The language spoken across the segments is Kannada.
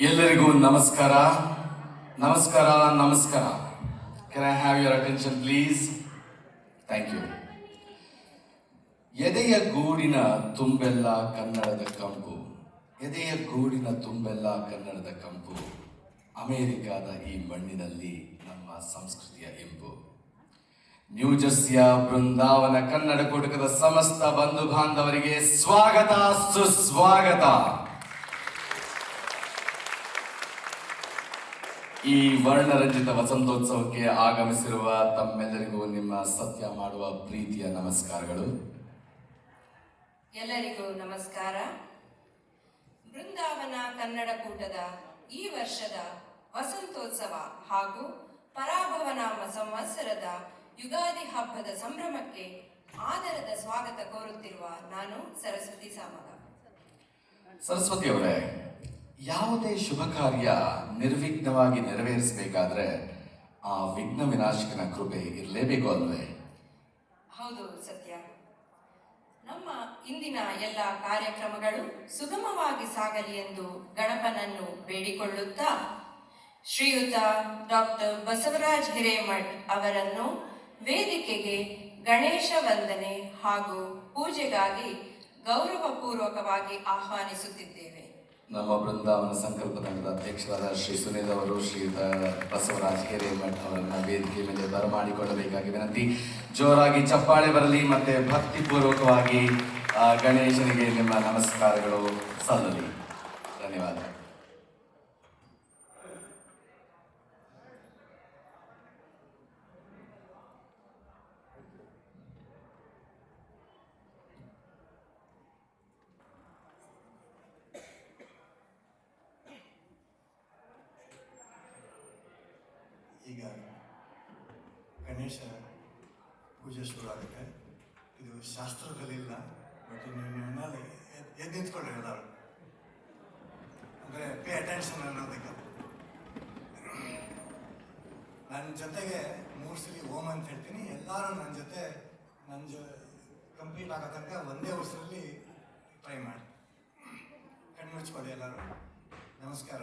ಎಲ್ಲರಿಗೂ ನಮಸ್ಕಾರ ನಮಸ್ಕಾರ ನಮಸ್ಕಾರ. Can I have your attention please? Thank you. ಎದೆಯ ಗೂಡಿನ ತುಂಬೆಲ್ಲ ಕನ್ನಡದ ಕಂಪು, ಎದೆಯ ಗೂಡಿನ ತುಂಬೆಲ್ಲ ಕನ್ನಡದ ಕಂಪು, ಅಮೆರಿಕಾದ ಈ ಮಣ್ಣಿನಲ್ಲಿ ನಮ್ಮ ಸಂಸ್ಕೃತಿಯ ಇಂಪು. ನ್ಯೂ ಜರ್ಸಿಯ ಬೃಂದಾವನ ಕನ್ನಡ ಕೂಟಕದ ಸಮಸ್ತ ಬಂಧು ಬಾಂಧವರಿಗೆ ಸ್ವಾಗತ ಸುಸ್ವಾಗತ. ಈ ವರ್ಣರಂಜಿತ ವಸಂತೋತ್ಸವಕ್ಕೆ ಆಗಮಿಸಿರುವ ತಮ್ಮೆಲ್ಲರಿಗೂ ನಿಮ್ಮ ಸತ್ಯ ಮಾಡುವ ಪ್ರೀತಿಯ ನಮಸ್ಕಾರಗಳು. ಎಲ್ಲರಿಗೂ ನಮಸ್ಕಾರ. ಬೃಂದಾವನ ಕನ್ನಡ ಕೂಟದ ಈ ವರ್ಷದ ವಸಂತೋತ್ಸವ ಹಾಗೂ ಪರಾಭವನಾಮ ಸಂವತ್ಸರದ ಯುಗಾದಿ ಹಬ್ಬದ ಸಂಭ್ರಮಕ್ಕೆ ಆದರದ ಸ್ವಾಗತ ಕೋರುತ್ತಿರುವ ನಾನು ಸರಸ್ವತಿ ಸಾಮಗ. ಸರಸ್ವತಿ ಅವರೇ, ಯಾವುದೇ ಶುಭ ಕಾರ್ಯ ನಿರ್ವಿಘ್ನವಾಗಿ ನೆರವೇರಿಸಬೇಕಾದ್ರೆ ಆ ವಿಘ್ನ ವಿನಾಶಕನ ಕೃಪೆ ಇರಲೇಬೇಕು ಅಲ್ವೇ? ಹೌದು ಸತ್ಯ. ನಮ್ಮ ಇಂದಿನ ಎಲ್ಲ ಕಾರ್ಯಕ್ರಮಗಳು ಸುಗಮವಾಗಿ ಸಾಗಲಿ ಎಂದು ಗಣಪನನ್ನು ಬೇಡಿಕೊಳ್ಳುತ್ತಾ ಶ್ರೀಯುತ ಡಾಕ್ಟರ್ ಬಸವರಾಜ್ ಹಿರೇಮಠ್ ಅವರನ್ನು ವೇದಿಕೆಗೆ ಗಣೇಶ ವಂದನೆ ಹಾಗೂ ಪೂಜೆಗಾಗಿ ಗೌರವಪೂರ್ವಕವಾಗಿ ಆಹ್ವಾನಿಸುತ್ತಿದ್ದೇವೆ. ನಮ್ಮ ಬೃಂದಾವನ ಸಂಕಲ್ಪ ತಂಡದ ಅಧ್ಯಕ್ಷರಾದ ಶ್ರೀ ಸುನೀಲ್ ಅವರು ಶ್ರೀಯುತ ಬಸವರಾಜ್ ಹಿರೇಮಠ್ ಅವರನ್ನ ವೇದಿಕೆ ಮೇಲೆ ಬರಮಾಡಿಕೊಳ್ಳಬೇಕಾಗಿ ವಿನಂತಿ. ಜೋರಾಗಿ ಚಪ್ಪಾಳೆ ಬರಲಿ ಮತ್ತೆ ಭಕ್ತಿಪೂರ್ವಕವಾಗಿ ಗಣೇಶನಿಗೆ ನಿಮ್ಮ ನಮಸ್ಕಾರಗಳು ಸಲ್ಲಲಿ. ಧನ್ಯವಾದ. ಈಗ ಗಣೇಶ ಪೂಜೆ ಶುರು ಆಗುತ್ತೆ. ಇದು ಶಾಸ್ತ್ರದಲ್ಲಿಲ್ಲ, ಬಟ್ ನೀವು ಎದ್ದು ನಿಂತ್ಕೊಳ್ಳಿ ಎಲ್ಲರೂ, ಅಂದರೆ ಪೇ ಅಟೆನ್ಷನ್ ಅನ್ನೋದಕ್ಕೆ. ನನ್ನ ಜೊತೆಗೆ 3 ಸಲ ಓಮ್ ಅಂತ ಹೇಳ್ತೀನಿ. ಎಲ್ಲರೂ ನನ್ನ ಜೊತೆ ಕಂಪ್ಲೀಟ್ ಆಗೋ ತನಕ ಒಂದೇ ಉಸಿರಲ್ಲಿ ಟ್ರೈ ಮಾಡಿ. ಕಣ್ಣು ಮುಚ್ಕೊಳ್ಳಿ ಎಲ್ಲರೂ. ನಮಸ್ಕಾರ.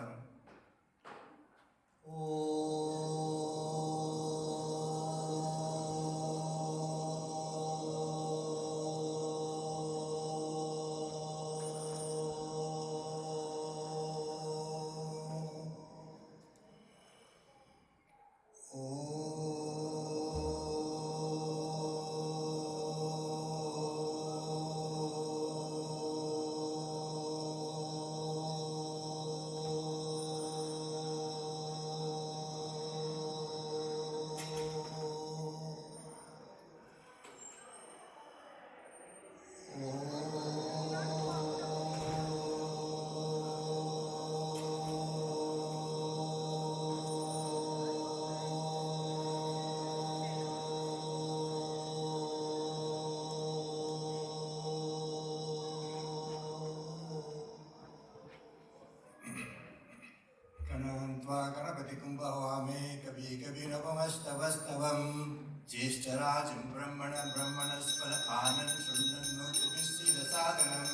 गणपति कुंभवामे कवि कविरवमस्तवस्तवं ज्येष्ठराजं ब्रह्मणस्पद आनंद शृण्वन्नोतिभिस्सिरसादनम्.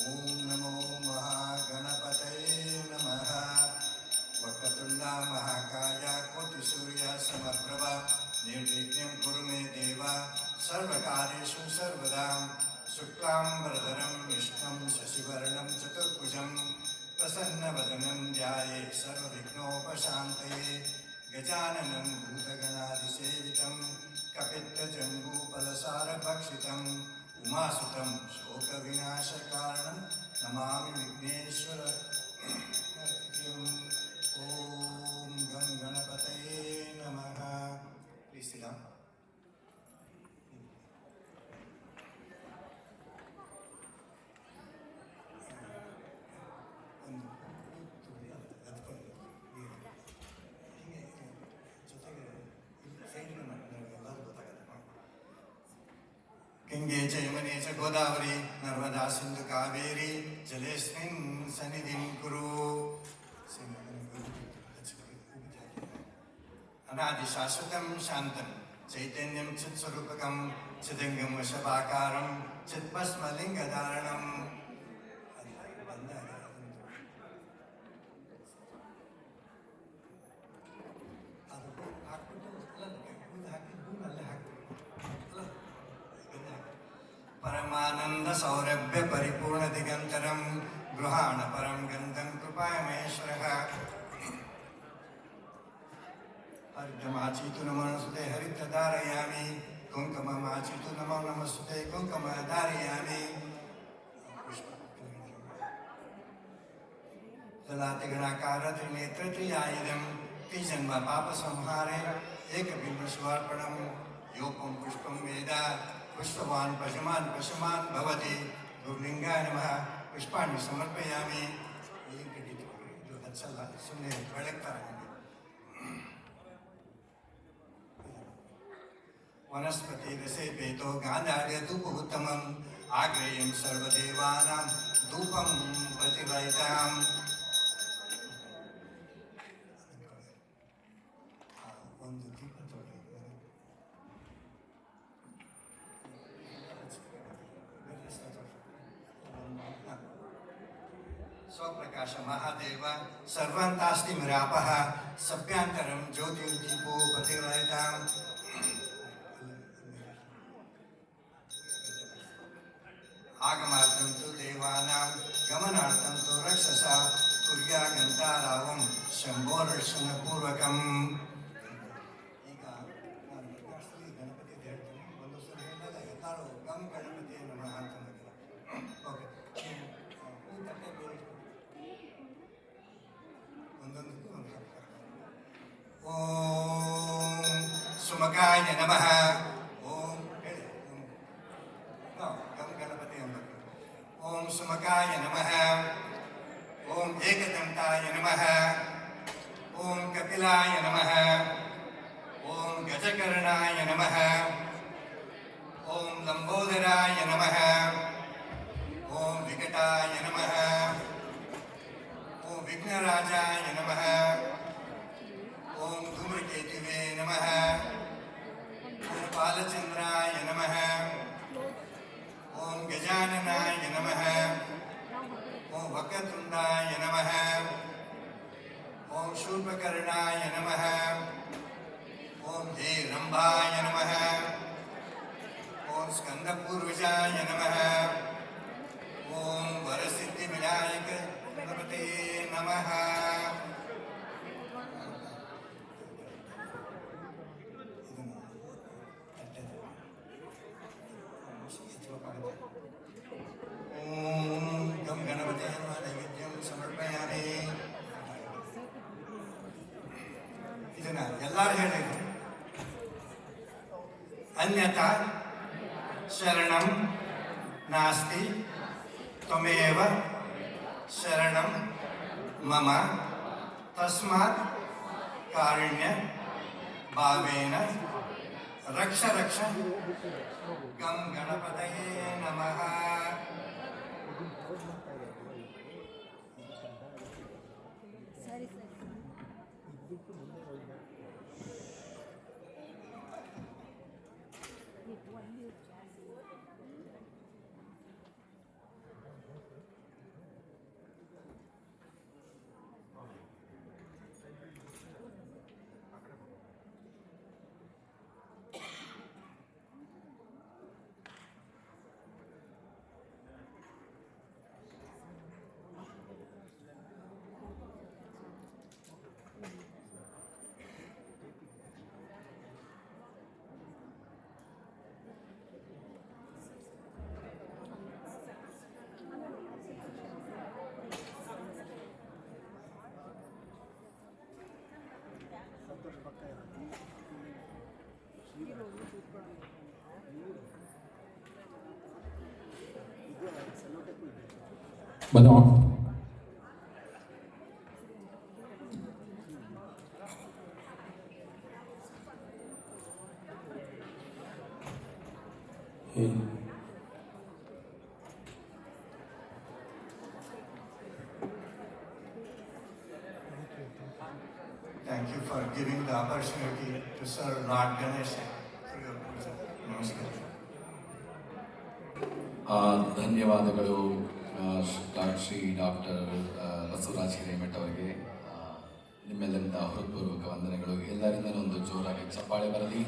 ॐ नमो महागणपतये नमः. वक्रतुण्डा महाकाय कोटिसूर्य समप्रभा निर्विघ्नं कुरु मे देव सर्वकार्येषु सर्वदा. शुक्लाम्बरधरं विष्णुं शशिवर्णं चतुर्भुजं प्रसन्नवदनं ध्याये सर्वविघ्नोपशान्तये. गजाननं भूतगणाधिसेवितं कपित्थजम्बूफलसारभक्षितम् उमासुतं शोकविनाशकारणं नमामि विघ्नेश्वर. ॐ गं गणपतये नमः. Please sit down. गंगे च यमुने च गोदावरी नर्मदा सिंधु कावेरी जलेस्मिन् सन्निधिं कुरु. अनादि शाश्वतं शान्तं चैतन्यं चित्स्वरूपकं चिदंगं वशपाकारं चित्भस्मलिङ्गधारणं. नभ्य परिपूर्ण दिगंतरम गृहाण परम गंधम कृपाय महेश्वरः हरितमाचितु नमो नमस्ते हरित धारयामि कुंकुममाचितु नमो नमस्ते कुंकुम धारयामि जलातिगणाकार त्रिनेत्र त्रियायुधम त्रिजन्म पाप संहारे एक बिंब स्वार्पणम योपम पुष्पम वेद पुष्पवान पशुमान भवति गुरुलिंगाय नमः पुष्पाणि समर्पयामि ಇದು ಹಚ್ಚಲ್ಲ ಸುಮ್ಮನೆ ಬೆಳಗ್ತಾರೆ वनस्पति रसे पेतो गांधार्य धूप उत्तमम आग्रेयं सर्वदेवानां धूपं प्रतिवैताम् ಒಂದು ದೀಪ स्वप्रकाश महादेव सर्वांतास्ति मिरापः सभ्यांतरं ज्योतिर्दीपो प्रतिवैताम् आगमार्थं तु देवानां गमनार्थं तु रक्षसा तुर्यागन्तारावं शम्भोर्षणपूर्वकम् ಈಗ ನಾನು ಶ್ರೀ ಗಣಪತಿ ಅಂತ ಹೇಳ್ತೀನಿ ಒಂದು ಸಲ ಹೇಳಿದಾಗ ಎಲ್ಲರೂ ಗಂ ಗಣಪತಿ ನಮಃ ಅಂತ ಓಕೆ ಹೂ ತಟ್ಟೆ ಬೇರೆ ಒಂದೊಂದಕ್ಕೂ ಒಂದು ಓಂ ಸುಮಕಾಯ ನಮಃ ಓಂ ಹೇಳಿ ಗಂ ಗಣಪತಿ ಅಂಬಕ್ಕೆ ಓಂ ಸುಮಕಾಯ ನಮಃ ಓಂ ಏಕದಂತಾಯ ನಮಃ ಓಂ ಕಪಿಲಾಯ ನಮಃ ಓಂ ಗಜಕರ್ಣಾಯ ನಮಃ ಓಂ ಲಂಬೋದರಾಯ ನಮಃ ಓಂ ವಿಕಟಾಯ ನಮಃ ಓಂ ವಿಘ್ನರಾಜಾಯ ನಮಃ ಓಂ ಧೂಮಕೇತುವೇ ನಮಃ ಓಂ ಬಾಲಚಂದ್ರಾಯ ನಮಃ ಓಂ ಗಜಾನನಾಯ ನಮಃ ಓಂ ವಕ್ರತುಂಡಾಯ ನಮಃ ಓಂ ಶೂರ್ಪಕರ್ಣಾಯ ನಮಃ ಓಂ ಹೇ ರಂಭಾಯ ನಮಃ ಓಂ ಸ್ಕಂದಪೂರ್ವಜಾಯ ನಮಃ ಓಂ ವರಸಿದ್ಧಿ ವಿನಾಯಕ ಗಣಪತೇ ನಮಃ ಓಂ ಗಂ ಗಣಪತೇ ನಮಃ ನೈವೇದ್ಯಂ ಸಮರ್ಪಯಾಮಿ ಇದನ್ನ ಎಲ್ಲರೂ ಹೇಳಿದ್ರು ಅನ್ಯಥಾ ಶರಣಂ ನಾಸ್ತಿ ತ್ವಮೇವ ಶರಣಂ ಮಮ ತಸ್ಮಾತ್ ಕಾರುಣ್ಯ ಭಾವೇನ ರಕ್ಷ ರಕ್ಷ ಗಂ ಗಣಪತಯೇ ನಮಃ Bueno. Thank you for giving the opportunity to serve Lord Ganesha through your puja. Namaskar. ಧನ್ಯವಾದಗಳು ಶ್ರೀ ಡಾಕ್ಟರ್ ಬಸವರಾಜ್ ಹಿರೇಮಠ ಅವರಿಗೆ. ನಿಮ್ಮೆಲ್ಲರಿಂದ ಹೃತ್ಪೂರ್ವಕ ವಂದನೆಗಳು. ಎಲ್ಲರಿಂದ ಒಂದು ಜೋರಾಗಿ ಚಪ್ಪಾಳೆ ಬರಲಿ.